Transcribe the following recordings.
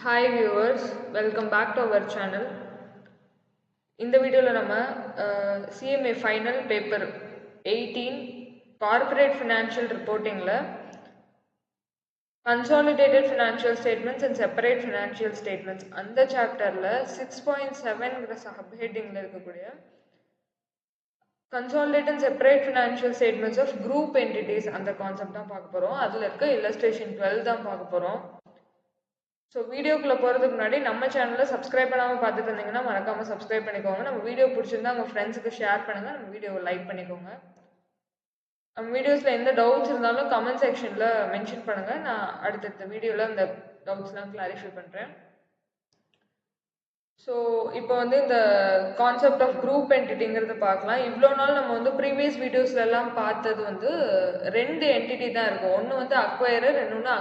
Hi viewers, welcome back to our channel. இந்த வீடியோல நம்ம CMA Final Paper 18 Corporate Financial Reportingல Consolidated Financial Statements and Separate Financial Statements அந்த சாப்டர்ல 6.7ங்கிற சப்ஹெட்டிங்ல இருக்கக்கூடிய Consolidated and Separate Financial Statements of Group Entities அந்த concept தான் பார்க்க போறோம். அதுல இருக்க illustration 12 தான் பார்க்க போறோம். ஸோ வீடியோக்குள்ளே போகிறதுக்கு முன்னாடி நம்ம சேனலில் சப்ஸ்கிரைப் பண்ணாமல் பார்த்துட்டு இருந்தீங்கன்னா மறக்காமல் சப்ஸ்கிரைப் பண்ணிக்கோங்க. நம்ம வீடியோ பிடிச்சிருந்தா உங்கள் ஃப்ரெண்ட்ஸுக்கு ஷேர் பண்ணுங்கள். நம்ம வீடியோவை லைக் பண்ணிக்கோங்க. நம்ம வீடியோஸில் எந்த டவுட்ஸ் இருந்தாலும் கமெண்ட் செக்ஷனில் மென்ஷன் பண்ணுங்கள். நான் அடுத்தடுத்த வீடியோவில் அந்த டவுட்ஸ்லாம் கிளாரிஃபை பண்ணுறேன். ஸோ இப்போ வந்து இந்த கான்செப்ட் ஆஃப் குரூப் என்டிட்டிங்கிறத பார்க்கலாம். இவ்வளோ நாள் நம்ம வந்து ப்ரீவியஸ் வீடியோஸ்லாம் பார்த்தது வந்து ரெண்டு என்டிட்டி தான் இருக்கும். ஒன்று வந்து அக்வயரர், இன்னொன்று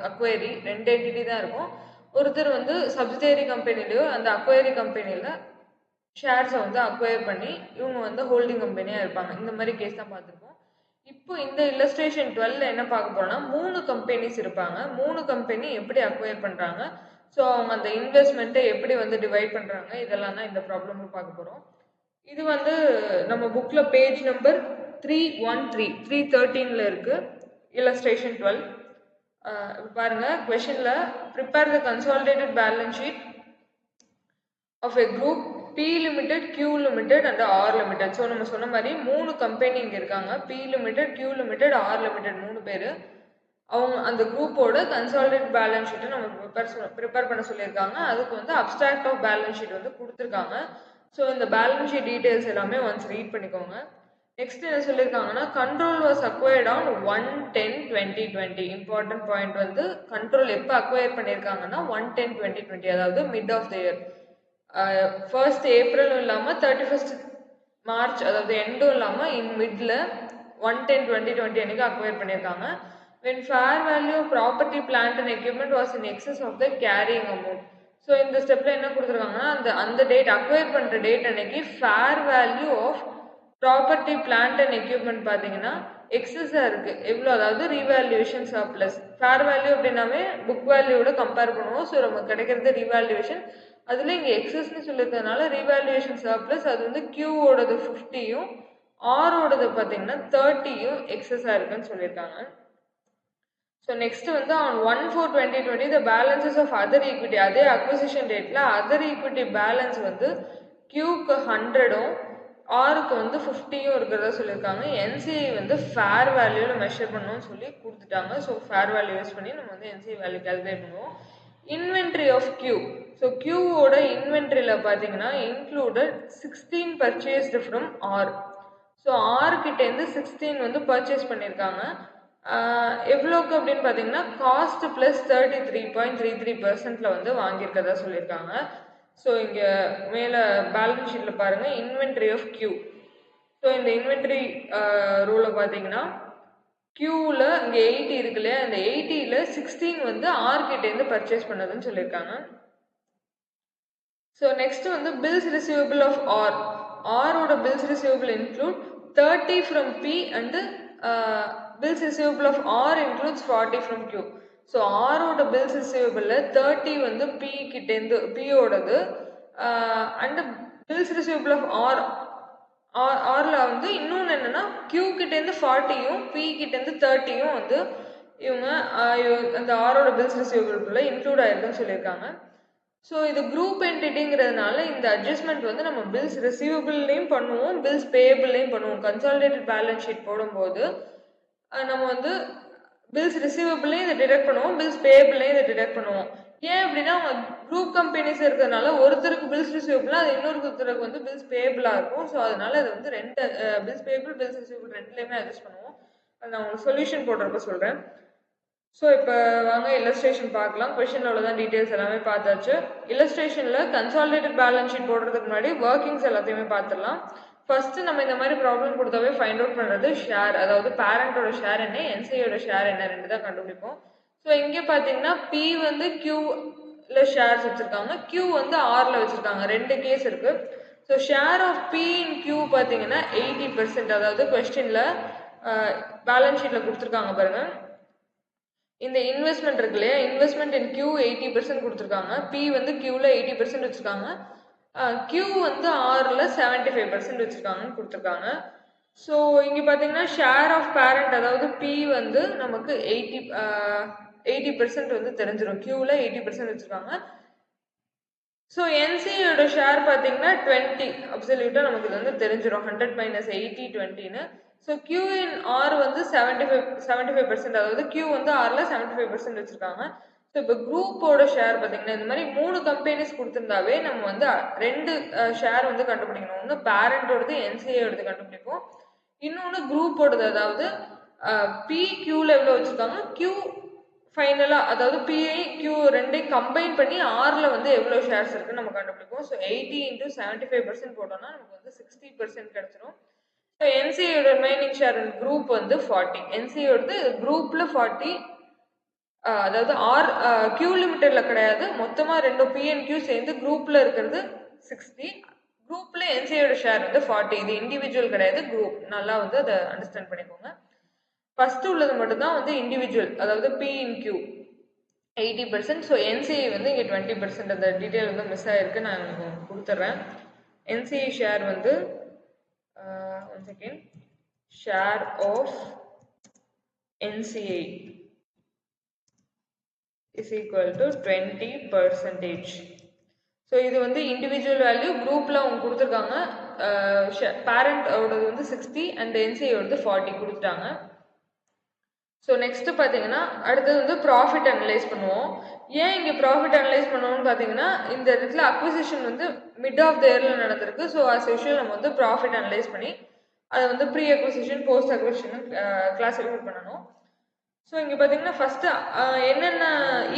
அக்வயரி ரெண்டு என்டிட்டி தான் இருக்கும். ஒருத்தர் வந்து சப்சிடரி கம்பெனிலையோ அந்த அக்வயரி கம்பெனியில் ஷேர்ஸை வந்து அக்வயர் பண்ணி இவங்க வந்து ஹோல்டிங் கம்பெனியாக இருப்பாங்க. இந்த மாதிரி கேஸ் தான் பார்த்துருக்கோம். இப்போ இந்த இல்லஸ்ட்ரேஷன் 12 என்ன பார்க்க போறோம்னா 3 கம்பெனிஸ் இருப்பாங்க. 3 கம்பெனி எப்படி அக்வயர் பண்ணுறாங்க, ஸோ அவங்க அந்த இன்வெஸ்ட்மெண்ட்டை எப்படி வந்து டிவைட் பண்ணுறாங்க, இதெல்லாம் தான் இந்த ப்ராப்ளமும் பார்க்க போகிறோம். இது வந்து நம்ம புக்கில் பேஜ் நம்பர் 313 இருக்குது, இல்லஸ்ட்ரேஷன் 12. பாருங்க, கொஷனில் prepare the consolidated balance sheet of a group P Limited, Q Limited and R Limited. So நம்ம சொன்ன மாதிரி 3 கம்பெனி இங்கே இருக்காங்க. P Limited, Q Limited, R Limited 3 பேர். அவங்க அந்த குரூப்போட கன்சாலிடேட் பேலன்ஸ் ஷீட்டை நம்ம ப்ரிப்பேர் பண்ண சொல்லியிருக்காங்க. அதுக்கு வந்து அப்ஸ்ட்ராக்ட் ஆஃப் பேலன்ஸ் ஷீட் வந்து கொடுத்துருக்காங்க. ஸோ இந்த பேலன்ஸ் ஷீட் டீட்டெயில்ஸ் எல்லாமே ஒன்ஸ் ரீட் பண்ணிக்கோங்க. நெக்ஸ்ட் என்ன சொல்லியிருக்காங்கன்னா, control was acquired on 1/10/2020. Important point வந்து கண்ட்ரோல் எப்போ அக்வயர் பண்ணியிருக்காங்கன்னா 1/10/2020, அதாவது mid of the year. 1st ஏப்ரலும் இல்லாமல் 31st மார்ச், அதாவது எண்டும் இல்லாமல் இன் மிட்ல 1/10/2020 அன்னைக்கு அக்வயர் பண்ணியிருக்காங்க. when fair value of property, plant and equipment was in excess of the carrying amount. So இந்த ஸ்டெப்பில் என்ன கொடுத்துருக்காங்கன்னா, அந்த டேட் அக்வயர் பண்ணுற டேட் அன்னைக்கு fair value of property, plant and equipment பார்த்தீங்கன்னா எக்ஸஸாக இருக்குது. எவ்வளோ, அதாவது ரீவேல்யூவேஷன் சர்ப்ளஸ். ஃபேர் வேல்யூ அப்படின்னாவே புக் வேல்யூவோட கம்பேர் பண்ணுவோம். ஸோ நமக்கு கிடைக்கிறது ரீவேல்யூவேஷன். அதில் இங்கே எக்ஸஸ்ன்னு சொல்லியிருக்கிறதுனால ரீவேல்யூவேஷன் சர்ப்ளஸ் அது வந்து கியூவோடது 50யும் ஆரோடது பார்த்தீங்கன்னா 30யும் எக்ஸஸாக இருக்குன்னு சொல்லியிருக்காங்க. ஸோ நெக்ஸ்ட் வந்து on 1/4/2020 the balances of other equity, அதே அக்விசிஷன் டேட்டில் அதர் ஈக்விட்டி பேலன்ஸ் வந்து கியூக்கு 100ம் ஆருக்கு வந்து 50யும் இருக்கிறதா சொல்லியிருக்காங்க. என்சிஐ வந்து ஃபேர் வேல்யூவில் மெஷர் பண்ணணும்னு சொல்லி கொடுத்துட்டாங்க. ஸோ ஃபேர் வேல்யூ யூஸ் பண்ணி நம்ம வந்து என்சிஐ வேல்யூ கால்குலேட் பண்ணுவோம். இன்வென்ட்ரி ஆஃப் கியூ, ஸோ கியூவோட இன்வென்ட்ரியில் பார்த்தீங்கன்னா included 16 purchased from R. So ஆர்கிட்டேருந்து 16 வந்து பர்ச்சேஸ் பண்ணியிருக்காங்க. எவ்வளோக்கு அப்படின்னு பார்த்தீங்கன்னா காஸ்ட் ப்ளஸ் 33.33% வந்து வாங்கியிருக்கதா சொல்லியிருக்காங்க. ஸோ இங்கே மேலே பேலன்ஸ் ஷீட்டில் பாருங்கள், இன்வென்ட்ரி ஆஃப் கியூ. ஸோ இந்த இன்வென்ட்ரி ரூலை பார்த்தீங்கன்னா கியூவில் இங்கே 80 இருக்கு இல்லையா, இந்த 80ல் 16 வந்து ஆர்கிட்டேருந்து பர்ச்சேஸ் பண்ணதுன்னு சொல்லியிருக்காங்க. ஸோ நெக்ஸ்ட் வந்து பில்ஸ் ரிசீவபிள் ஆஃப் ஆர். ஆரோட bills receivable include 30 from B and bills receivable of R includes 40 from Q. So ஆரோட பில்ஸ் ரிசீவபிளில் 30 வந்து பி கிட்டேருந்து பியோடது அண்டு பில்ஸ் ரிசீவபிள் ஆஃப் ஆரில் வந்து இன்னொன்று என்னென்னா கியூ கிட்டேருந்து 40யும் பி கிட்டேருந்து 30யும் வந்து இவங்க அந்த ஆரோட பில்ஸ் ரிசீவபிள்குள்ளே இன்க்ளூட் ஆயிருக்குன்னு சொல்லியிருக்காங்க. ஸோ இது குரூப் என்டிட்டிங்கிறதுனால இந்த அட்ஜஸ்ட்மெண்ட் வந்து நம்ம பில்ஸ் ரிசீவபிள்லையும் பண்ணுவோம், பில்ஸ் பேயபிள்லையும் பண்ணுவோம். கன்சாலிடேட்டட் பேலன்ஸ் ஷீட் போடும்போது நம்ம வந்து பில்ஸ் ரிசீவபிள்லையும் இதை டிடெக்ட் பண்ணுவோம், பில்ஸ் பேயபிள்லையும் இதை டிடெக்ட் பண்ணுவோம். ஏன் அப்படின்னா அவங்க குரூப் கம்பெனிஸ் இருக்கிறதுனால ஒருத்தருக்கு பில்ஸ் ரிசீவபிளாக அது இன்னொருத்தருக்கு வந்து பில்ஸ் பேயபிளாக இருக்கும். ஸோ அதனால இது வந்து ரெண்டு பில்ஸ் பேயபிள் பில்ஸ் ரிசீவபிள் ரெண்டுலேயுமே அட்ஜஸ்ட் பண்ணுவோம். அது நான் உங்களுக்கு சொல்யூஷன் போடுறப்ப சொல்கிறேன். ஸோ இப்போ வாங்க இல்லஸ்ட்ரேஷன் பார்க்கலாம். கொஷனில் உள்ளதான் டீட்டெயில்ஸ் எல்லாமே பார்த்தாச்சு. இல்லஸ்ட்ரேஷனில் கன்சாலிடேட்டட் பேலன்ஸ் ஷீட் போடுறதுக்கு முன்னாடி ஒர்க்கிங்ஸ் எல்லாத்தையுமே பார்த்துடலாம். ஃபர்ஸ்ட் நம்ம இந்த மாதிரி ப்ராப்ளம் கொடுத்தாவே ஃபைண்ட் அவுட் பண்ணுறது ஷேர், அதாவது பேரண்டோட ஷேர் என்ன, என்சிஐயோட ஷேர் என்ன, ரெண்டு தான் கண்டுபிடிப்போம். ஸோ இங்கே பார்த்தீங்கன்னா பி வந்து கியூல ஷேர்ஸ் வச்சுருக்காங்க, கியூ வந்து ஆரில் வச்சுருக்காங்க. ரெண்டு கேஸ் இருக்குது. So share of B in Q பார்த்தீங்கன்னா 80%, அதாவது கொஸ்டினில் பேலன்ஸ் ஷீட்டில் கொடுத்துருக்காங்க பாருங்கள். இந்த இன்வெஸ்ட்மெண்ட் இருக்கு இல்லையா, இன்வெஸ்ட்மெண்ட் இன் கியூ 80% கொடுத்துருக்காங்க, பி வந்து கியூவில் 80% வச்சுருக்காங்க, கியூ வந்து ஆரில் 75% வச்சுருக்காங்கன்னு கொடுத்துருக்காங்க. ஸோ இங்கே பார்த்தீங்கன்னா ஷேர் ஆஃப் பேரண்ட், அதாவது பி வந்து நமக்கு 80% வந்து தெரிஞ்சிடும், கியூவில் 80% வச்சுருக்காங்க. ஸோ என்சியோட ஷேர் பார்த்தீங்கன்னா 20 அப்சல்யூட்டாக நமக்கு இது வந்து தெரிஞ்சிடும், 100 - 80 20ன்னு. ஸோ கியூ இன் ஆர் வந்து 75%, அதாவது கியூ வந்து ஆரில் 75% வச்சுருக்காங்க. ஸோ இப்போ குரூப்போட ஷேர் பார்த்தீங்கன்னா இந்த மாதிரி 3 கம்பெனிஸ் கொடுத்துருந்தாவே நம்ம வந்து 2 ஷேர் வந்து கண்டுபிடிக்கணும். ஒன்று பேரண்டோடது என்சிஏயோடது கண்டுபிடிப்போம், இன்னொன்று குரூப்போடது, அதாவது பி கியூவில் எவ்வளோ வச்சுருக்காங்க, கியூ ஃபைனலாக அதாவது பிஐ கியூ ரெண்டையும் கம்பைன் பண்ணி ஆரில் வந்து எவ்வளோ ஷேர்ஸ் இருக்குன்னு நம்ம கண்டுபிடிப்போம். ஸோ 80 × 75% போட்டோம்னா நமக்கு வந்து 60% கிடச்சிரும். ஸோ என்சியோட ரிமைனிங் ஷேர் குரூப் வந்து 40, என்சியோடது குரூப்பில் 40, அதாவது கியூ லிமிட்டடில் கிடையாது, மொத்தமாக ரெண்டும் பி அண்ட் கியூ சேர்ந்து குரூப்பில் இருக்கிறது 60, குரூப்பில் என்சியோட ஷேர் வந்து 40. இது இண்டிவிஜுவல் கிடையாது, குரூப். நல்லா வந்து அதை அண்டர்ஸ்டாண்ட் பண்ணிக்கோங்க. ஃபர்ஸ்ட் உள்ளது மட்டும்தான் வந்து இண்டிவிஜுவல், அதாவது B in Q 80%. So NCI வந்து இங்கே 20%. அந்த டீட்டெயில் வந்து மிஸ் ஆகிருக்கு, நான் உங்களுக்கு கொடுத்துட்றேன். என்சிஐ ஷேர் வந்து 1 second, share of NCI is equal to 20%. So இது வந்து இண்டிவிஜுவல் வேல்யூ, குரூப்பில் அவங்க கொடுத்துருக்காங்க. பேரண்டோடது வந்து 60 அண்ட் என்சிஐயோடது 40 கொடுத்துட்டாங்க. ஸோ நெக்ஸ்ட் பார்த்தீங்கன்னா அடுத்தது வந்து ப்ராஃபிட் அனலைஸ் பண்ணுவோம். ஏன் இங்கே ப்ராஃபிட் அனலைஸ் பண்ணுவோம்னு பார்த்தீங்கன்னா இந்த இடத்துல அக்விசிஷன் வந்து மிட் ஆஃப் த இயரில் நடந்திருக்கு. ஸோ அஸ் யூஷுவல் நம்ம வந்து ப்ராஃபிட் அனலைஸ் பண்ணி அதை வந்து pre acquisition post acquisition classify பண்ணணும். ஸோ இங்கே பார்த்தீங்கன்னா ஃபஸ்ட்டு என்னென்ன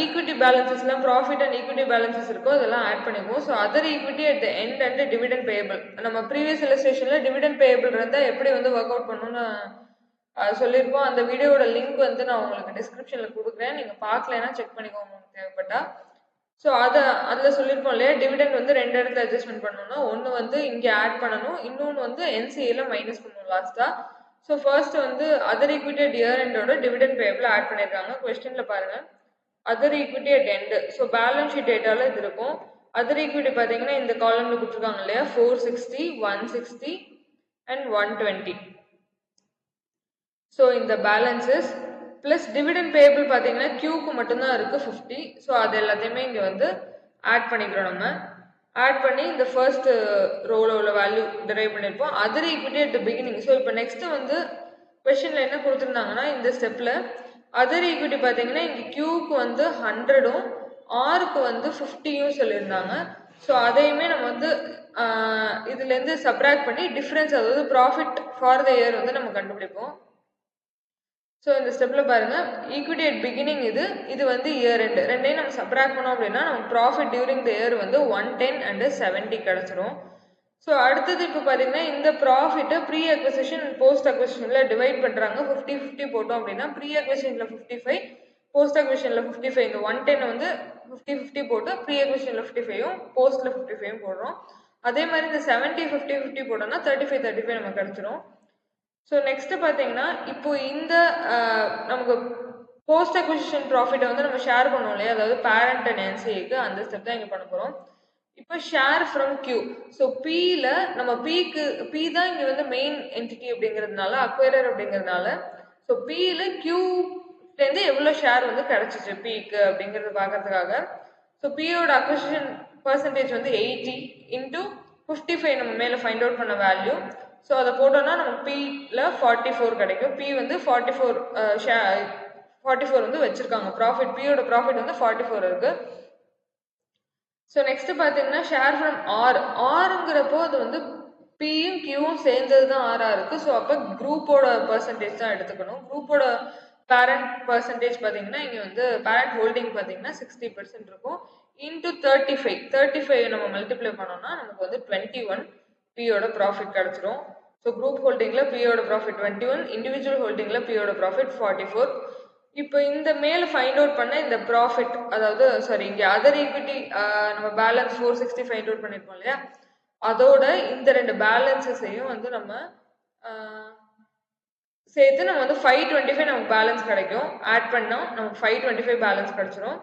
ஈக்விட்டி பேலன்சஸ்லாம் ப்ராஃபிட் அண்ட் ஈக்விட்டி பேலன்சஸ் இருக்கோ அதெல்லாம் ஆட் பண்ணிக்குவோம். So other equity at the end and dividend payable, நம்ம ப்ரீவியஸ் இல்லஸ்ட்ரேஷனில் டிவிடெண்ட் பேயபிள் இருந்தால் எப்படி வந்து ஒர்க் அவுட் பண்ணணும்னு சொல்லியிருப்போம். அந்த வீடியோட லிங்க் வந்து நான் உங்களுக்கு டிஸ்கிரிப்ஷனில் கொடுக்குறேன், நீங்கள் பார்க்கலன்னா செக் பண்ணிக்கோங்க உங்களுக்கு தேவைப்பட்டா. ஸோ அதில் சொல்லியிருப்போம் இல்லையா, டிவிடெண்ட் வந்து 2 இடத்துல அட்ஜஸ்ட்மெண்ட் பண்ணணும்னா, ஒன்று வந்து இங்கே ஆட் பண்ணணும், இன்னொன்று வந்து என்சிஏல மைனஸ் பண்ணணும் லாஸ்ட்டாக. ஸோ ஃபர்ஸ்ட் வந்து அதர் ஈக்விட்டி அட் இயர் எண்டோட டிவிடெண்ட் பேயபிள் ஆட் பண்ணியிருக்காங்க. கொஸ்டினில் பாருங்கள், other equity at end. So balance sheet டேட்டாவில் இது இருக்கும். அதர் ஈக்விட்டி பார்த்தீங்கன்னா இந்த காலமில் கொடுத்துருக்காங்க இல்லையா, 460, 160 அண்ட் 120. ஸோ இந்த பேலன்சஸ் ப்ளஸ் டிவிடெண்ட் பேயபிள் பார்த்தீங்கன்னா கியூக்கு மட்டும்தான் இருக்குது 50. ஸோ அது எல்லாத்தையுமே இங்கே வந்து ஆட் பண்ணிக்கிறோம். நம்ம ஆட் பண்ணி இந்த ஃபர்ஸ்ட் ரோவில் உள்ள வேல்யூ டிரைவ் பண்ணியிருப்போம். Other equity at the beginning. So இப்போ நெக்ஸ்ட்டு வந்து கொஷனில் என்ன கொடுத்துருந்தாங்கன்னா இந்த ஸ்டெப்பில் அதர் ஈக்விட்டி பார்த்தீங்கன்னா இங்கே கியூக்கு வந்து 100ம் ஆருக்கு வந்து 50யும் சொல்லியிருந்தாங்க. ஸோ அதையுமே நம்ம வந்து இதுலேருந்து சப்ராக்ட் பண்ணி டிஃப்ரென்ஸ், அதாவது ப்ராஃபிட் ஃபார் த இயர் வந்து நம்ம கண்டுபிடிப்போம். ஸோ இந்த ஸ்டெப்பில் பாருங்கள், ஈக்விட்டி அட் பிகினிங் இது வந்து இயர் எண்டு, ரெண்டையும் நம்ம சப்ராக்ட் பண்ணோம் அப்படின்னா நமக்கு ப்ராஃபிட் டியூரிங் த இயர் வந்து 110 அண்ட் 70 கிடச்சிரும். ஸோ அடுத்தது இப்போ பார்த்தீங்கன்னா இந்த ப்ராஃபிட்டை ப்ரீ அக்விசிஷன் போஸ்ட் அக்விசிஷனில் டிவைட் பண்ணுறாங்க. 50-50 போட்டோம் அப்படின்னா ப்ரீ அக்விசிஷனில் 55, போஸ்ட் அக்விசிஷனில் 55. இந்த 110 வந்து 50-50 போட்டு ப்ரீ அக்விசிஷனில் 55ம் போஸ்ட்டில் 55ம் போடுறோம். அதே மாதிரி இந்த 70-50-50 போட்டோம்னா 35-35 நமக்கு கிடச்சிரும். ஸோ நெக்ஸ்ட் பார்த்தீங்கன்னா இப்போ இந்த நமக்கு போஸ்ட் அக்விசிஷன் ப்ராஃபிட்டை வந்து நம்ம ஷேர் பண்ணுவோம் இல்லையா, அதாவது பேரண்ட் அண்ட் என்சிஏக்கு, அந்த ஸ்டெப் தான் இங்கே பண்ண போகிறோம். இப்போ ஷேர் ஃப்ரம் கியூ. ஸோ பியில் நம்ம பி தான் இங்கே வந்து மெயின் என்டிட்டி அப்படிங்கிறதுனால, அக்வைரர் அப்படிங்கிறதுனால, ஸோ பியில் கியூலேருந்து எவ்வளோ ஷேர் வந்து கிடச்சிச்சு பிக்கு அப்படிங்கிறது பார்க்கறதுக்காக, ஸோ பியோட அக்விசிஷன் பர்சன்டேஜ் வந்து 80 × 55 நம்ம மேலே ஃபைண்ட் அவுட் பண்ண வேல்யூ. ஸோ அதை போட்டோம்னா நமக்கு பியில் 44 கிடைக்கும். பி வந்து 44 வந்து வச்சுருக்காங்க ப்ராஃபிட், பியோட ப்ராஃபிட் வந்து 44 இருக்குது. ஸோ நெக்ஸ்ட் பார்த்தீங்கன்னா ஷேர் ஃப்ரம் ஆருங்கிறப்போ அது வந்து பியும் கியூவும் சேர்ந்தது தான் ஆராக இருக்குது. ஸோ அப்போ குரூப்போட பர்சன்டேஜ் தான் எடுத்துக்கணும். குரூப்போட பேரண்ட் பர்சன்டேஜ் பார்த்தீங்கன்னா இங்கே வந்து பேரண்ட் ஹோல்டிங் பார்த்தீங்கன்னா 60% இருக்கும். இன்ட்டு 35 நம்ம மல்டிப்ளை பண்ணோம்னா நமக்கு வந்து 21 பியோட ப்ராஃபிட் கிடச்சிரும். ஸோ குரூப் ஹோல்டிங்கில் பியோட ப்ராஃபிட் 21, இண்டிவிஜுவல் ஹோல்டிங்கில் பியோட ப்ராஃபிட் 44. இப்போ இந்த மேலே ஃபைண்ட் அவுட் பண்ண இந்த ப்ராஃபிட், அதாவது இங்கே அதர் ஈக்விட்டி நம்ம பேலன்ஸ் 460 ஃபைண்ட் அவுட் பண்ணியிருக்கோம் இல்லையா, அதோட இந்த 2 பேலன்ஸஸையும் வந்து நம்ம சேர்த்து நம்ம வந்து 525 நமக்கு பேலன்ஸ் கிடைக்கும். ஆட் பண்ணோம் நமக்கு 525 பேலன்ஸ் கிடைச்சிரும்.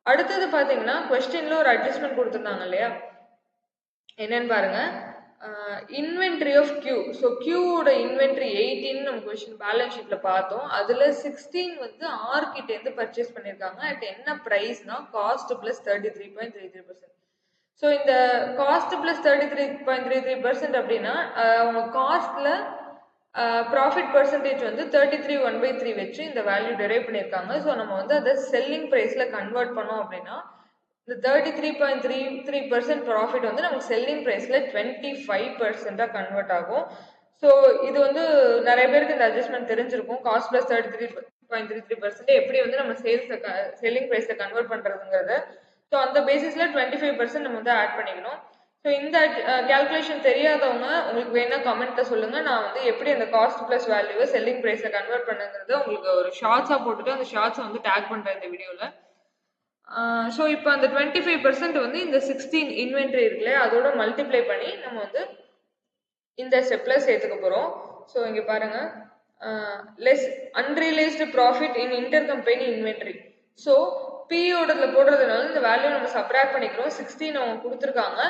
அடுத்தது பார்த்தீங்கன்னா கொஸ்டின்ல ஒரு அட்ஜஸ்ட்மெண்ட் கொடுத்துருந்தாங்க இல்லையா, என்னன்னு பாருங்க. Inventory of Q. ஸோ கியூவோட இன்வென்ட்ரி 18 நம்ம கொஸ்டின் பேலன்ஸ் ஷீட்ல பார்த்தோம். அதுல 16 வந்து ஆர் கிட்ட இருந்து பர்ச்சேஸ் பண்ணிருக்காங்க. அட் என்ன பிரைஸ்னா காஸ்ட் பிளஸ் 33.33%. ஸோ இந்த காஸ்ட் பிளஸ் 33.33% அப்படின்னா அவங்க காஸ்ட்ல ப்ராஃபிட் பர்சன்டேஜ் வந்து 33 வச்சு இந்த வேல்யூ டெரைவ் பண்ணியிருக்காங்க. ஸோ நம்ம வந்து அதை செல்லிங் ப்ரைஸ்ல கன்வெர்ட் பண்ணோம் அப்படின்னா இந்த 33.33% ப்ராஃபிட் வந்து நமக்கு செல்லிங் ப்ரைஸ்ல 25% கன்வெர்ட் ஆகும். ஸோ இது வந்து நிறைய பேருக்கு இந்த அட்ஜஸ்ட்மெண்ட் தெரிஞ்சிருக்கும். காஸ்ட் பிளஸ் 33.33% எப்படி வந்து நம்ம செல்லிங் ப்ரைஸ்ல கன்வெர்ட் பண்றதுங்கிறது. ஸோ அந்த பேசிஸ்ல 25% நம்ம வந்து ஆட் பண்ணிக்கணும். ஸோ இந்த கேல்குலேஷன் தெரியாதவங்க உங்களுக்கு வேணா கமெண்ட்ல சொல்லுங்க. நான் வந்து எப்படி அந்த காஸ்ட் பிளஸ் வேல்யூவை செல்லிங் ப்ரைஸ்ல கன்வெர்ட் பண்ணுங்கிறது உங்களுக்கு ஒரு ஷார்ட்ஸா போட்டுட்டு அந்த ஷார்ட்ஸை வந்து டேக் பண்றேன் இந்த வீடியோல. ஸோ இப்போ அந்த 25% வந்து இந்த 16 இன்வென்ட்ரி இருக்குல்ல அதோட மல்டிப்ளை பண்ணி நம்ம வந்து இந்த ஸ்டெப்ல சேர்த்துக்க போறோம். ஸோ இங்க பாருங்க, less unrealised profit in inter company inventory. So பியோடதுல போடுறதுனால இந்த வேல்யூ நம்ம சப்ராக்ட் பண்ணிக்கிறோம். 16 அவங்க கொடுத்துருக்காங்க,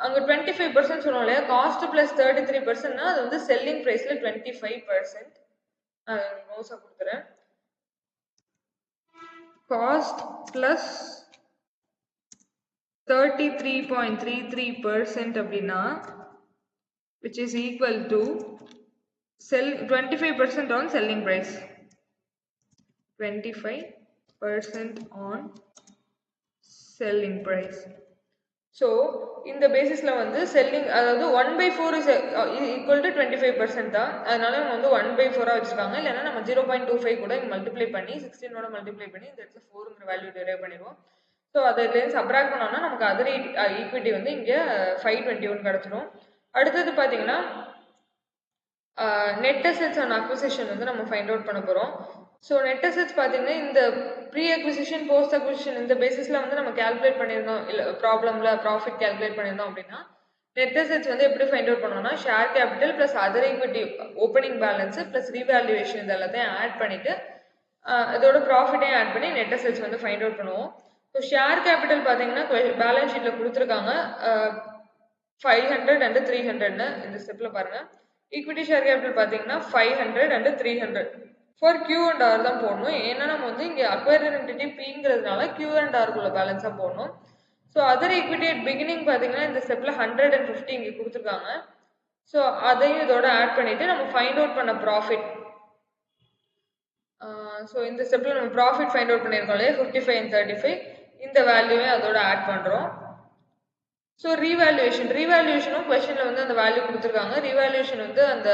அங்க 25% சொன்னோம் இல்லையா, காஸ்ட் பிளஸ் 33%னா அது வந்து செல்லிங் பிரைஸ்ல 25%. நோட்ஸா கொடுத்துறேன். காஸ்ட் பிளஸ் 33.33% அப்படின்னா which is equal to 25% on selling price. 25% on selling price. So இந்த பேசிஸ்ல வந்து செல்லிங் அதாவது 1/4 is equal to 25% தான். அதனால நம்ம வந்து 1/4 வச்சிருக்காங்க. இல்லைன்னா நம்ம 0.25 கூட மல்டிப்ளை பண்ணி 16ஓட மல்டிப்ளை பண்ணி இந்த இடத்துல 4ங்கிற வேல்யூ டெரைவ் பண்ணிடுவோம். ஸோ அதுலேருந்து சப்ராக்ட் பண்ணோம்னா நமக்கு அதர் ஈக்விட்டி வந்து இங்கே 521 கிடச்சிரும். அடுத்தது பார்த்தீங்கன்னா நெட் அசெட்ஸ் அண்ட் அக்விசிஷன் வந்து நம்ம ஃபைண்ட் அவுட் பண்ண போகிறோம். ஸோ நெட் அசெட்ஸ் பார்த்தீங்கன்னா இந்த ப்ரீ அக்விசிஷன் போஸ்ட் அக்விசிஷன் இந்த பேசிஸில் வந்து நம்ம கேல்குலேட் பண்ணியிருந்தோம். இல்லை ப்ராப்ளமில் ப்ராஃபிட் கேல்குலேட் பண்ணியிருந்தோம் அப்படின்னா நெட் அசெட்ஸ் வந்து எப்படி ஃபைண்ட் அவுட் பண்ணோம்னா share capital plus other equity opening balance plus revaluation இது எல்லாத்தையும் ஆட் பண்ணிவிட்டு இதோட ப்ராஃபிட்டையும் ஆட் பண்ணி நெட் அசெட்ஸ் வந்து ஃபைண்ட் அவுட் பண்ணுவோம். ஸோ ஷேர் கேபிட்டல் பார்த்தீங்கன்னா பேலன்ஸ் ஷீட்டில் கொடுத்துருக்காங்க 500 and 300ன்னு இந்த ஸ்டெப்பில் பாருங்கள். ஈக்விட்டி ஷேர் கேபிட்டல் பார்த்தீங்கன்னா 500 and 300 for Q and R தான் போடணும். ஏன்னா நம்ம வந்து இங்கே அக்வைரர் என்டிட்டி பிங்கிறதுனால கியூ அண்ட் ஆர்க்குள்ள பேலன்ஸாக போடணும். So other equity at beginning பார்த்தீங்கன்னா இந்த ஸ்டெப்பில் 150 இங்கே கொடுத்துருக்காங்க. ஸோ அதையும் இதோட ஆட் பண்ணிவிட்டு நம்ம ஃபைண்ட் அவுட் பண்ண ப்ராஃபிட். ஸோ இந்த ஸ்டெப்பில் நம்ம ப்ராஃபிட் ஃபைண்ட் அவுட் பண்ணியிருக்கோம் இல்லையா 55 and 35 இந்த வேல்யூவே அதோட ஆட் பண்ணுறோம். ஸோ ரீவேல்யூவேஷனும் கொஸ்டினில் வந்து அந்த வேல்யூ கொடுத்துருக்காங்க. ரீவேல்யூவேஷன் வந்து அந்த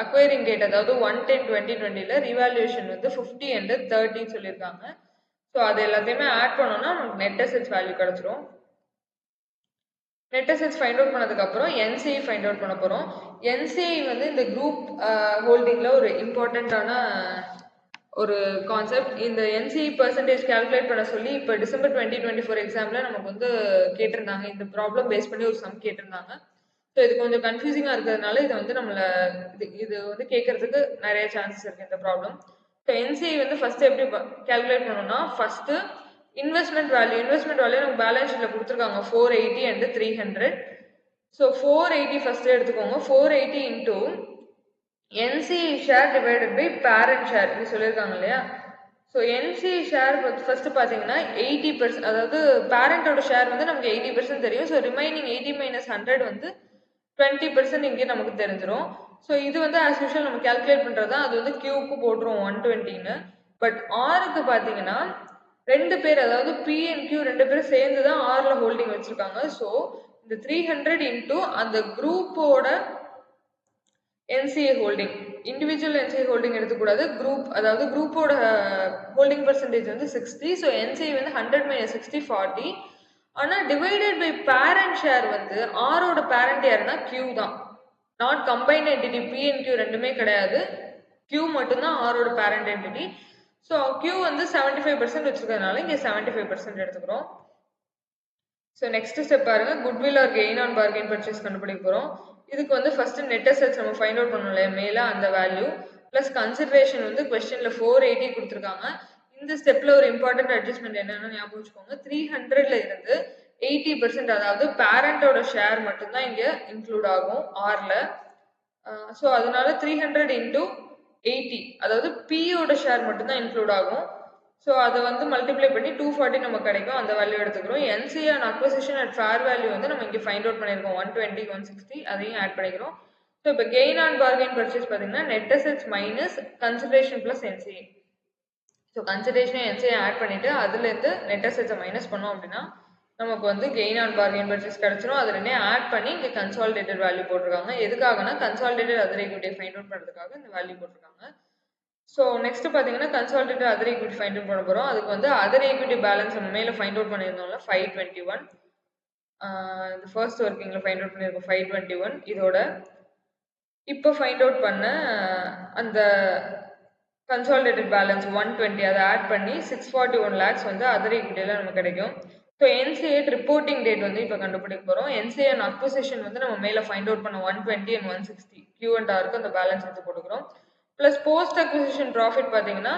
அக்வைரிங் டேட் அதாவது 1/10/2020 ரீவேல்யூவேஷன் வந்து 50 and 30 சொல்லியிருக்காங்க. ஸோ அது எல்லாத்தையுமே ஆட் பண்ணோம்னா நமக்கு நெட் அசெட்ஸ் வேல்யூ கிடச்சிரும். நெட் அசெட்ஸ் ஃபைண்ட் அவுட் பண்ணதுக்கப்புறம் என்சிஐ ஃபைண்ட் அவுட் பண்ண போகிறோம். என்சிஐ வந்து இந்த குரூப் ஹோல்டிங்கில் ஒரு இம்பார்ட்டண்ட்டான ஒரு கான்செப்ட். இந்த என்சிஐ பர்சன்டேஜ் கேல்குலேட் பண்ண சொல்லி இப்போ டிசம்பர் 2024 எக்ஸாமில் நமக்கு வந்து கேட்டிருந்தாங்க. இந்த ப்ராப்ளம் பேஸ் பண்ணி ஒரு சம் கேட்டிருந்தாங்க. ஸோ இது கொஞ்சம் கன்ஃபியூசிங்காக இருக்கிறதுனால இதை வந்து நம்மளை இது வந்து கேட்கறதுக்கு நிறைய சான்சஸ் இருக்குது இந்த ப்ராப்ளம். ஸோ என்சிஐ வந்து ஃபஸ்ட்டு எப்படி கேல்குலேட் பண்ணணும்னா ஃபஸ்ட்டு இன்வெஸ்ட்மெண்ட் வேல்யூ நமக்கு பேலன்ஸ் ஷீட்டில் கொடுத்துருக்காங்க 480 and 300. ஸோ 480 ஃபஸ்ட்டு எடுத்துக்கோங்க. 480 into NCI share divided by parent share இது சொல்லியிருக்காங்க இல்லையா. ஸோ NCI ஷேர் ஃபர்ஸ்ட் பார்த்தீங்கன்னா 80%, அதாவது பேரண்டோட ஷேர் வந்து நமக்கு 80% தெரியும். ஸோ ரிமைனிங் 80 - 100 வந்து 20% இங்கே நமக்கு தெரிஞ்சிடும். ஸோ இது வந்து ஆஸ் யூஷுவல் நம்ம கேல்குலேட் பண்ணுறது தான். அது வந்து கியூக்கு போட்டுருவோம் 120ன்னு. பட் ஆருக்கு பார்த்தீங்கன்னா 2 பேர் அதாவது பி அண்ட் கியூ 2 பேரும் சேர்ந்து தான் ஆரில் ஹோல்டிங் வச்சுருக்காங்க. ஸோ இந்த 300 இன்டூ அந்த குரூப்போட NCA holding, individual NCA holding எடுத்துக்கூடாது, குரூப் அதாவது குரூப்போட ஹோல்டிங் பர்சன்டேஜ் வந்து 60. ஸோ NCA வந்து 100 - 60 40. ஆனால் டிவைடட் பை பேரண்ட் ஷேர் வந்து ஆரோட பேரண்ட் யாருன்னா கியூ தான். Not combined entity, B and Q ரெண்டுமே கிடையாது, கியூ மட்டும்தான் ஆரோட பேரண்ட் என்டிட்டி. ஸோ கியூ வந்து 75% வச்சுருக்கிறதுனால இங்கே 75% எடுத்துக்கிறோம். ஸோ நெக்ஸ்ட் ஸ்டெப் பாருங்க, goodwill R gain on bargain purchase கண்டுபிடிக்க போகிறோம். இதுக்கு வந்து ஃபர்ஸ்ட் நெட் அசெட்ஸ் நம்ம ஃபைண்ட் அவுட் பண்ணணும் இல்லையா மேலே அந்த வேல்யூ. ப்ளஸ் கன்சிடரேஷன் வந்து கொஸ்டின்ல 480 கொடுத்துருக்காங்க. இந்த ஸ்டெப்ல ஒரு இம்பார்ட்டன்ட் அட்ஜஸ்ட்மெண்ட் என்னன்னு ஞாபகம் வச்சுக்கோங்க. 300ல இருந்து 80%, அதாவது பேரண்டோட ஷேர் மட்டும்தான் இங்க இன்க்ளூட் ஆகும் ஆர்ல. ஸோ அதனால 300 இன்டூ 80, அதாவது பியோட ஷேர் மட்டும்தான் இன்க்ளூட் ஆகும். ஸோ அதை வந்து மல்டிப்ளை பண்ணி 240 நமக்கு கிடைக்கும். அந்த வேல்யூ எடுத்துக்கிறோம். NCA and acquisition at fair value வந்து நம்ம இங்கே ஃபைண்ட் அவுட் பண்ணியிருக்கோம் 120 160, அதையும் ஆட் பண்ணிக்கிறோம். ஸோ இப்போ கெயின் ஆன் பார்கெயின் பர்ச்சேஸ் பார்த்தீங்கன்னா net assets minus consideration plus NCA. So consideration NCA add பண்ணிட்டு அதுலேருந்து நெட் அசெட்ஸை மைனஸ் பண்ணோம் அப்படின்னா நமக்கு வந்து கெயின் ஆன் பார்கெயின் பர்ச்சேஸ் கிடைச்சிரும். அது ரெண்டே ஆட் பண்ணி இங்கே கன்சாலிடேட்டட் வேல்யூ போட்டிருக்காங்க. எதுக்காகனா கன்சாலிடேட்டட் அதர் ஈக்விட்டியை ஃபைண்ட் அவுட் பண்ணுறதுக்காக இந்த வேல்யூ போட்டிருக்காங்க. ஸோ நெக்ஸ்ட் பார்த்தீங்கன்னா consolidated other equity find out பண்ண போகிறோம். அதுக்கு வந்து அதர் ஈக்விட்டி பேலன்ஸ் நம்ம மேலே ஃபைண்ட் அவுட் பண்ணியிருந்தோம்ல 521, இந்த ஃபர்ஸ்ட் ஒர்க்கிங்கில் ஃபைண்ட் அவுட் பண்ணியிருக்கோம் 521. இதோட இப்போ ஃபைண்ட் அவுட் பண்ண அந்த கன்சாலிடேட்டட் பேலன்ஸ் 120 அதை ஆட் பண்ணி 641 lakhs வந்து அதர் ஈக்விட்டியில் நமக்கு கிடைக்கும். ஸோ என்சிஏ ரிப்போர்ட்டிங் டேட் வந்து இப்போ கண்டுபிடிக்க போகிறோம். என்சிஏ அண்ட் அக்விசிஷன் வந்து நம்ம மேலே ஃபைண்ட் அவுட் பண்ண 120 and 160 Q&Rக்கு அந்த பேலன்ஸ் எடுத்து போட்டுக்கிறோம். ப்ளஸ் போஸ்ட் அக்விசிஷன் ப்ராஃபிட் பார்த்தீங்கன்னா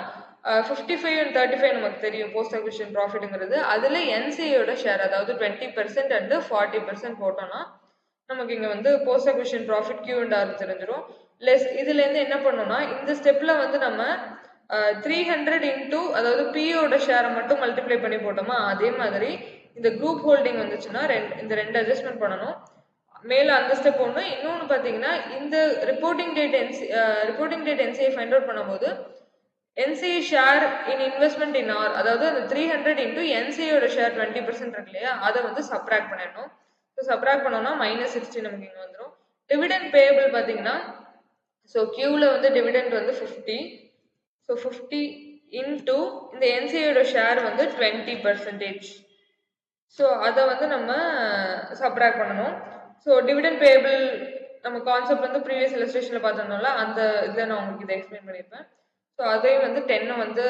55 and 35 நமக்கு தெரியும் போஸ்ட் அக்விசிஷன் ப்ராஃபிட்டுங்கிறது. அதில் என்சிஏயோட ஷேர் அதாவது 20% and 40% போட்டோம்னா நமக்கு இங்கே வந்து போஸ்ட் அக்விசிஷன் ப்ராஃபிட் Q&R தெரிஞ்சிடும். லெஸ் இதுலேருந்து என்ன பண்ணோம்னா இந்த ஸ்டெப்பில் வந்து நம்ம 300 இன்டூ அதாவது பியோட ஷேரை மட்டும் மல்டிப்ளை பண்ணி போட்டோமா, அதே மாதிரி இந்த குரூப் ஹோல்டிங் வந்துச்சுன்னா இந்த ரெண்டு அட்ஜஸ்ட்மெண்ட் பண்ணணும். மேலே அந்த ஸ்டெப் ஒன்று. இன்னொன்று பார்த்தீங்கன்னா இந்த reporting date NCI find out பண்ணும்போது NCI share in investment in R, அதாவது அந்த 300 இன்டூ என்சிஐயோட ஷேர் 20% இருக்கு இல்லையா, அதை வந்து சப்ராக்ட் பண்ணிடணும். ஸோ சப்ராக்ட் பண்ணோம்னா -60 நமக்கு இங்கே வந்துடும். டிவிடெண்ட் பேயபிள் பார்த்தீங்கன்னா ஸோ கியூவில் வந்து டிவிடெண்ட் வந்து 50. ஸோ 50 இன்டூ இந்த என்சிஐயோட ஷேர் வந்து 20%. ஸோ அதை வந்து நம்ம சப்ராக்ட் பண்ணணும். ஸோ டிவிடெண்ட் பேயபிள் நம்ம கான்செப்ட் வந்து ப்ரீவியஸ் இல்லஸ்ட்ரேஷனில் பார்த்துருந்தோம்ல, அந்த இதை நான் உங்களுக்கு இதை எக்ஸ்பிளைன் பண்ணியிருப்பேன். ஸோ அதையும் வந்து 10 வந்து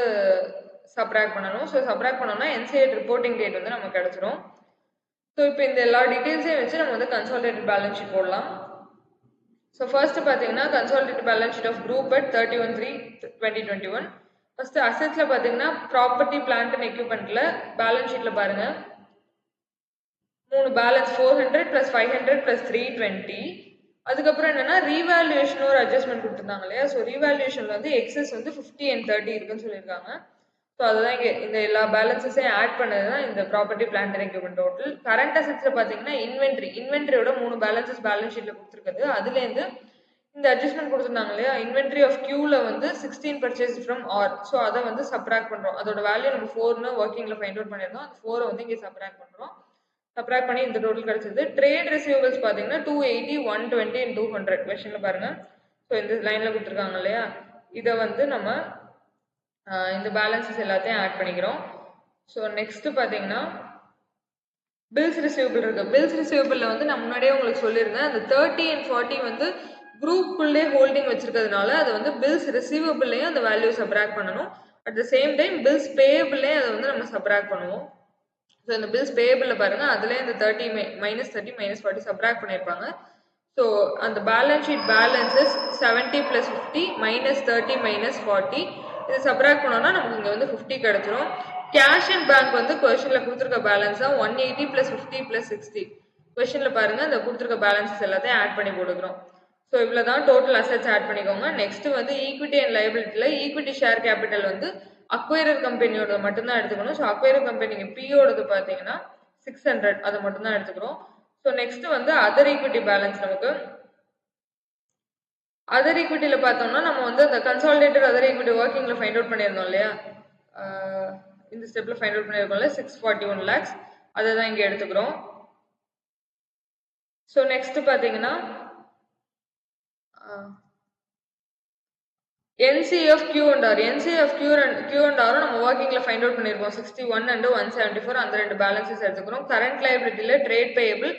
சப்ராக்ட் பண்ணணும். ஸோ சப்ராக்ட் பண்ணோம்னா என்சிஐ ரிப்போர்ட்டிங் டேட் வந்து நமக்கு கிடச்சிரும். ஸோ இப்போ இந்த எல்லா டீட்டெயில்ஸையும் வச்சு நம்ம வந்து கன்சாலிடேட்டட் பேலன்ஸ் ஷீட் போடலாம். ஸோ ஃபர்ஸ்ட் பார்த்தீங்கன்னா consolidated balance sheet of group at 31/3/2021. First அசெட்ஸில் பார்த்தீங்கன்னா ப்ராப்பர்ட்டி பிளான்ட் அண்ட் எக்யூப்மெண்ட்டில் பேலன்ஸ் ஷீட்டில் பாருங்கள் 3 பேலன்ஸ் 400 + 500 + 320. அதுக்கப்புறம் என்னன்னா ரீவேல்யூஷன் ஒரு அட்ஜஸ்ட்மெண்ட் கொடுத்துருந்தாங்க இல்லையா. ஸோ ரீவேல்யூஷனில் வந்து எக்ஸஸ் வந்து 50 and 30 இருக்குன்னு சொல்லியிருக்காங்க. ஸோ அதுதான் இங்கே இந்த எல்லா பேலன்ஸஸையும் ஆட் பண்ணது தான் இந்த property plant and equipment total. Current அசெட்ஸில் பார்த்தீங்கன்னா இன்வென்ட்ரியோட 3 பேலன்சஸ் பேலன்ஸ் ஷீட்டில் கொடுத்துருக்குது. அதுலேருந்து இந்த அட்ஜஸ்ட்மெண்ட் கொடுத்துருந்தாங்க இல்லையா, இன்வென்ட்ரி ஆஃப் கியூவில் வந்து 16 பர்ச்சேஸ் ஃப்ரம் ஆர். ஸோ அதை வந்து சப்ராக்ட் பண்ணுறோம். அதோட வேல்யூ நம்ம 4ன்னு ஒர்க்கிங்கில் ஃபைண்ட் அவுட் பண்ணியிருந்தோம். அந்த 4 வந்து இங்கே சப்ராக்ட் பண்ணுறோம். சப்ராக்ட் பண்ணி இந்த டோட்டல் கிடைச்சது. ட்ரேட் ரிசீவபிள்ஸ் பார்த்தீங்கன்னா 280, 120 and 200 கொஸ்டினில் பாருங்கள். ஸோ இந்த லைனில் கொடுத்துருக்காங்க இல்லையா, இதை வந்து நம்ம இந்த பேலன்சஸ் எல்லாத்தையும் ஆட் பண்ணிக்கிறோம். ஸோ நெக்ஸ்ட் பார்த்தீங்கன்னா பில்ஸ் ரிசீவபிள் இருக்கு. பில்ஸ் ரிசீவபிளில் வந்து நான் முன்னாடியே உங்களுக்கு சொல்லியிருந்தேன், அந்த 30 and 40 வந்து குரூப்புக்குள்ளே ஹோல்டிங் வச்சிருக்கிறதுனால அதை வந்து பில்ஸ் ரிசீவபிள்லையும் அந்த வேல்யூ சப்ராக்ட் பண்ணணும். At the same time bills பேயபிள்லையும் அதை வந்து நம்ம சப்ராக்ட் பண்ணுவோம். ஸோ இந்த பில்ஸ் பேயபிளில் பாருங்கள், அதுலேயே இந்த -30 -40 சப்ராக்ட் பண்ணியிருப்பாங்க. ஸோ அந்த பேலன்ஸ் ஷீட் பேலன்ஸஸ் 70 + 50 -30 -40 இது சப்ராக்ட் பண்ணோம்னா நமக்கு இங்கே வந்து 50 கிடச்சிரும். கேஷ் அண்ட் பேங்க் வந்து கொஸ்டினில் கொடுத்துருக்க பேலன்ஸ் தான் 180 + 50 + 60. கொஸ்டினில் பாருங்கள் அந்த கொடுத்துருக்க பேலன்ஸஸ் எல்லாத்தையும் ஆட் பண்ணி போட்டுக்கிறோம். ஸோ இவ்வளோ தான் டோட்டல் அசெட்ஸ் ஆட் பண்ணிக்கோங்க. நெக்ஸ்ட் வந்து ஈக்விட்டி அண்ட் லைபிலிட்டியில் ஈக்விட்டி ஷேர் கேபிட்டல் வந்து அக்வைரர் கம்பெனியோட மட்டும்தான் எடுத்துக்கணும். ஸோ அக்வைரர் கம்பெனிக்கு பியோடது பார்த்தீங்கன்னா 600, அதை மட்டும்தான் எடுத்துக்கிறோம். ஸோ நெக்ஸ்ட் வந்து அதர் ஈக்விட்டி பேலன்ஸ் நமக்கு அதர் ஈக்விட்டியில் பார்த்தோம்னா நம்ம வந்து அந்த கன்சாலிடேட்டட் அதர் ஈக்விட்டி ஒர்க்கிங்கில் ஃபைண்ட் அவுட் பண்ணியிருந்தோம் இல்லையா, இந்த ஸ்டெப்பில் ஃபைண்ட் அவுட் பண்ணியிருக்கோம்ல 641 lakhs, அதை தான் இங்கே எடுத்துக்கிறோம். ஸோ நெக்ஸ்ட் பார்த்தீங்கன்னா NCF Q&R நம்ம ஒர்க்கிங்கில் ஃபைண்ட் அவுட் பண்ணியிருக்கோம் 61 and 174, அந்த ரெண்டு பேலன்சஸ் எடுத்துக்கிறோம். கரண்ட் லைபிலிட்டியில் ட்ரேட் பேயபிள்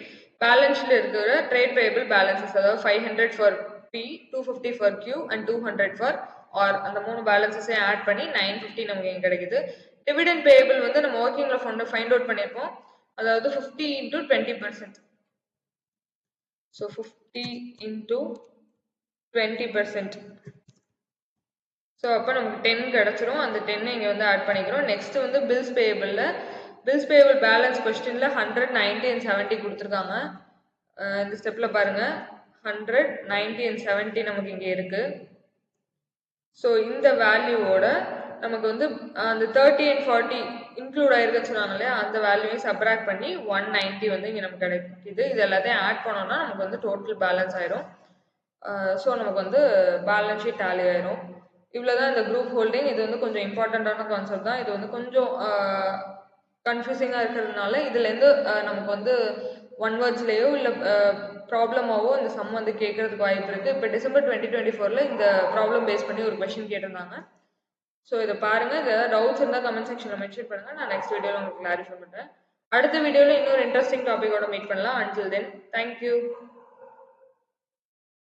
பேலன்ஸில் இருக்கிற ட்ரேட் பேயபிள் பேலன்சஸ், அதாவது 500 for P, 250 for Q and 200 for R, அந்த 3 பேலன்சஸையும் ஆட் பண்ணி 950 நமக்கு இங்கே கிடைக்குது. டிவிடெண்ட் பேயபிள் வந்து நம்ம ஒர்க்கிங்கில் ஃபைண்ட் அவுட் பண்ணியிருக்கோம், அதாவது 50 × 20%. ஸோ 50 × 20%. ஸோ அப்போ நமக்கு 10 கிடச்சிரும். அந்த 10 இங்கே வந்து ஆட் பண்ணிக்கிறோம். நெக்ஸ்ட் வந்து பில்ஸ் பேயபிளில் பேயபிள் பேலன்ஸ் கொஸ்டினில் 100, 90 and 70 கொடுத்துருக்காங்க. இந்த ஸ்டெப்பில் பாருங்கள் 100, 90 and 70 நமக்கு இங்கே இருக்குது. ஸோ இந்த வேல்யூவோட நமக்கு வந்து அந்த 30 and 40 இன்க்ளூட் ஆயிருக்குன்னு சொன்னாங்க இல்லையா, அந்த வேல்யூவையும் சப்ராக்ட் பண்ணி 190 வந்து இங்கே நமக்கு கிடைக்குது. இது எல்லாத்தையும் ஆட் பண்ணோம்னா நமக்கு வந்து டோட்டல் பேலன்ஸ் ஆயிரும். ஸோ நமக்கு வந்து பேலன்ஸ் ஷீட் டேலி ஆயிரும். இவ்வளோ தான் இந்த குரூப் ஹோல்டிங். இது வந்து கொஞ்சம் இம்பார்ட்டண்ட்டான கான்செப்ட் தான். இது வந்து கொஞ்சம் கன்ஃபியூசிங்காக இருக்கிறதுனால இதுலேருந்து நமக்கு வந்து ஒன் வேர்ட்ஸ்லேயோ இல்லை ப்ராப்ளமாவோ இந்த சம் வந்து கேட்கறதுக்கு வாய்ப்பு இருக்குது. இப்போ டிசம்பர் 2024 இந்த ப்ராப்ளம் பேஸ் பண்ணி ஒரு கொஷின் கேட்டிருந்தாங்க. ஸோ இதை பாருங்கள். இது ஏதாவது டவுட்ஸ் இருந்தால் கமெண்ட் செக்ஷனில் மென்ஷன் பண்ணுங்கள். நான் நெக்ஸ்ட் வீடியோவில் உங்களுக்கு கிளாரிஃபை பண்ணுறேன். அடுத்த வீடியோவில் இன்னொரு இன்ட்ரெஸ்டிங் டாப்பிக்கோட மீட் பண்ணலாம். Until then thank you.